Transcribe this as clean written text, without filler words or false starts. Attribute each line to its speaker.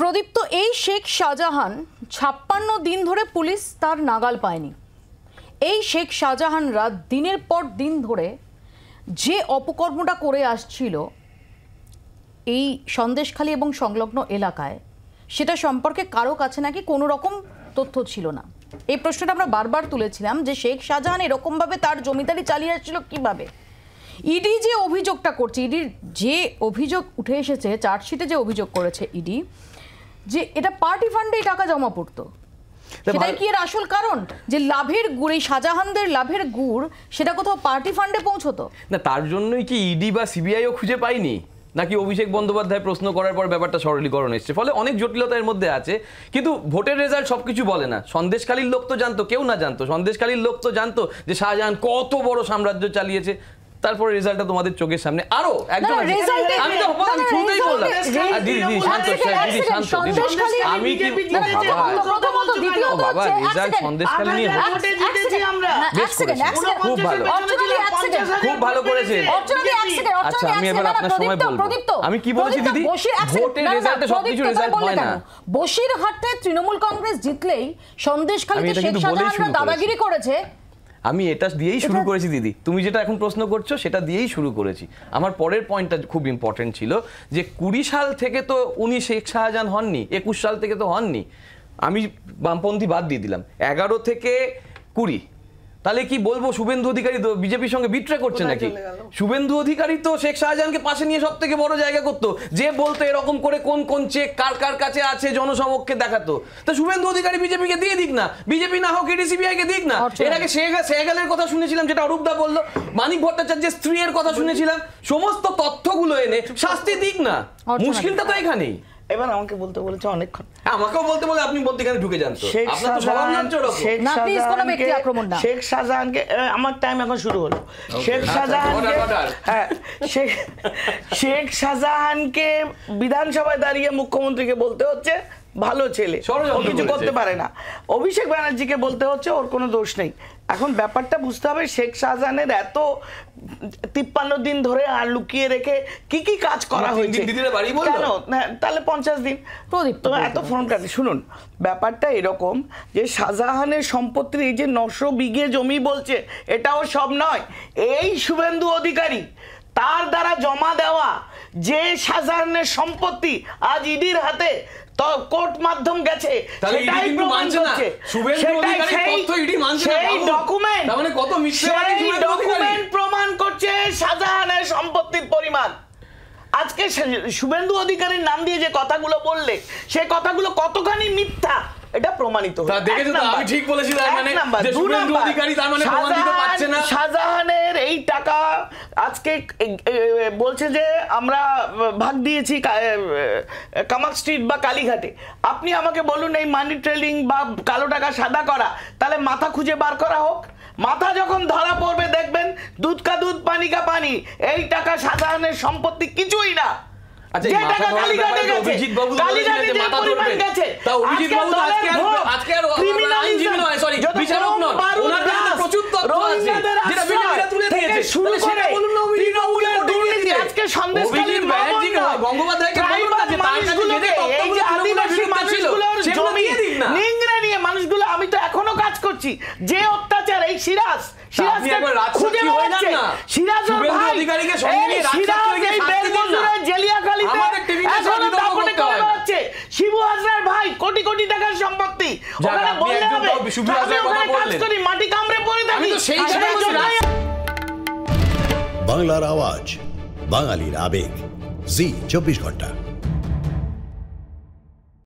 Speaker 1: প্রদীপ্ত এই শেখ শাহজাহান 56 দিন ধরে পুলিশ তার নাগাল পায়নি। এই শেখ শাহজাহানরা দিনের পর দিন ধরে যে অপকর্মটা করে আসছিল এই সন্দেশখালী এবং সংলগ্ন এলাকায়, সেটা সম্পর্কে কারো কাছে নাকি কোনো রকম তথ্য ছিল না। এই প্রশ্নটা আমরা বারবার তুলেছিলাম যে শেখ শাহজাহান এরকমভাবে তার জমিদারি চালিয়ে আসছিল কীভাবে। ইডি যে অভিযোগটা করছে, ইডির যে অভিযোগ উঠে এসেছে, চার্জশিটে যে অভিযোগ করেছে ইডি, যে এটা পার্টি ফান্ডে টাকা জমা পড়তো, সেটাই কি এর আসল কারণ? যে লাভের গুড়, এই শাহজাহানদের লাভের গুড়, সেটা কোথাও পার্টি ফান্ডে পৌঁছতো
Speaker 2: না? তার জন্যই কি ইডি বা সিবিআইও খুঁজে পায়নি, নাকি অভিষেক বন্দ্যোপাধ্যায় প্রশ্ন করার পর ব্যাপারটা সরলীকরণ এসছে? ফলে অনেক জটিলতা এর মধ্যে আছে। কিন্তু ভোটের রেজাল্ট সবকিছু বলে না। সন্দেশখালীর লোক তো জানতো, কেউ না জানতো, সন্দেশখালীর লোক তো জানতো যে শাহজাহান কত বড় সাম্রাজ্য চালিয়েছে। তারপরে রেজাল্টটা তোমাদের চোখের সামনে। আরো একজন আমি তো শুরুতেই বললাম, দিদি শান্ত, দিদি শান্ত, আমি কি বাবা রেজাল্ট সন্দেশখালী নিয়ে খুব ভালো, খুব ভালো করেছে। আচ্ছা আমি এবার আপনার সময় বলবো। আমি কি বলেছি দিদি, ভোটের রেজাল্টে সবকিছু রেজাল্ট হয় না।
Speaker 1: বসিরহাটে তৃণমূল কংগ্রেস জিতলেই সন্দেশখালীতে শেখ শাহজাহানরা দাদাগিরি করেছে।
Speaker 2: আমি এটা দিয়েই শুরু করেছি দিদি, তুমি যেটা এখন প্রশ্ন করছো সেটা দিয়েই শুরু করেছি। আমার পরের পয়েন্টটা খুব ইম্পর্টেন্ট ছিল যে 20 সাল থেকে তো উনি শেখ শাহজাহান হননি, 21 সাল থেকে তো হননি। আমি বামপন্থী বাদ দিয়ে দিলাম, 11 থেকে 20। তাহলে কি বলবো শুভেন্দু অধিকারী তো বিজেপির সঙ্গে বিট্রে করছে নাকি? শুভেন্দু অধিকারী তো শেখ শাহজাহানকে পাশে নিয়ে সব থেকে বড় জায়গা করতো, যে বলতো এরকম করে কোন কোন চেক কার কার কাছে আছে জনসমক্ষে দেখাতো। তো শুভেন্দু অধিকারী বিজেপিকে দিয়ে দিক না, বিজেপি না হোক এডিসিবিআই কে দিক না। এর আগে সেহগালের কথা শুনেছিলাম, যেটা অরূপদা বললো, মানিক ভট্টাচার্যের স্ত্রীর কথা শুনেছিলাম। সমস্ত তথ্যগুলো এনে শাস্তি দিক না, মুশকিলটা তো এখানেই।
Speaker 3: এবার আমাকে বলতে বলেছে অনেকক্ষণ,
Speaker 2: আমাকেও বলতে বলে আপনি বলতে এখানে ঢুকে যান।
Speaker 3: শেখ শাহজাহানকে আমার টাইম এখন শুরু হলো। শেখ শাহজাহানকে শেখ শাহজাহানকে বিধানসভায় দাঁড়িয়ে মুখ্যমন্ত্রীকে বলতে হচ্ছে ভালো ছেলে, ও কিছু করতে পারে না। অভিষেক ব্যানার্জিকে বলতে হচ্ছে ওর কোনো দোষ নেই। এখন ব্যাপারটা বুঝতে হবে, শেখ শাহজাহানের এত 53 দিন ধরে আর লুকিয়ে রেখে কি কি কাজ করা হয়েছে কেন? তাহলে 50 দিন তো এত ফর্ম কাটে। শুনুন, ব্যাপারটা এরকম যে শাহজাহানের সম্পত্তির এই যে 900 বিঘে জমি বলছে, এটাও সব নয়। এই শুভেন্দু অধিকারী তার দ্বারা জমা দেওয়া যে শাহজাহানের সম্পত্তি আজ ইডির হাতে কোর্ট মাধ্যম গেছে, সেটাই প্রমাণ করছে। সেই ডকুমেন্ট প্রমাণ করছে শাহজাহানের সম্পত্তির পরিমাণ। আজকে শুভেন্দু অধিকারীর নাম দিয়ে যে কথাগুলো বললে, সেই কথাগুলো কতখানি মিথ্যা এটা প্রমাণিত। শাহজাহানের এই টাকা আজকে বলছে যে আমরা ভাগ দিয়েছি কামাক স্ট্রিট বা কালীঘাটে। আপনি আমাকে বলুন, এই মানি ট্রেলিং বা কালো টাকা সাদা করা, তাহলে মাথা খুঁজে বার করা হোক। মাথা যখন ধরা পড়বে দেখবেন দুধ কা দুধ পানি কা পানি। এই টাকা শাহজাহানের সম্পত্তি কিছুই না। মানুষগুলো, আমি তো এখনো কাজ করছি, যে অত্যাচার এই সিরাজ শিবু হাজরার ভাই কোটি কোটি টাকার সম্পত্তি, মাটি কামড়ে পড়ে থাকি।
Speaker 4: বাংলার আওয়াজ, বাঙালির আবেগ, জি 24 ঘন্টা।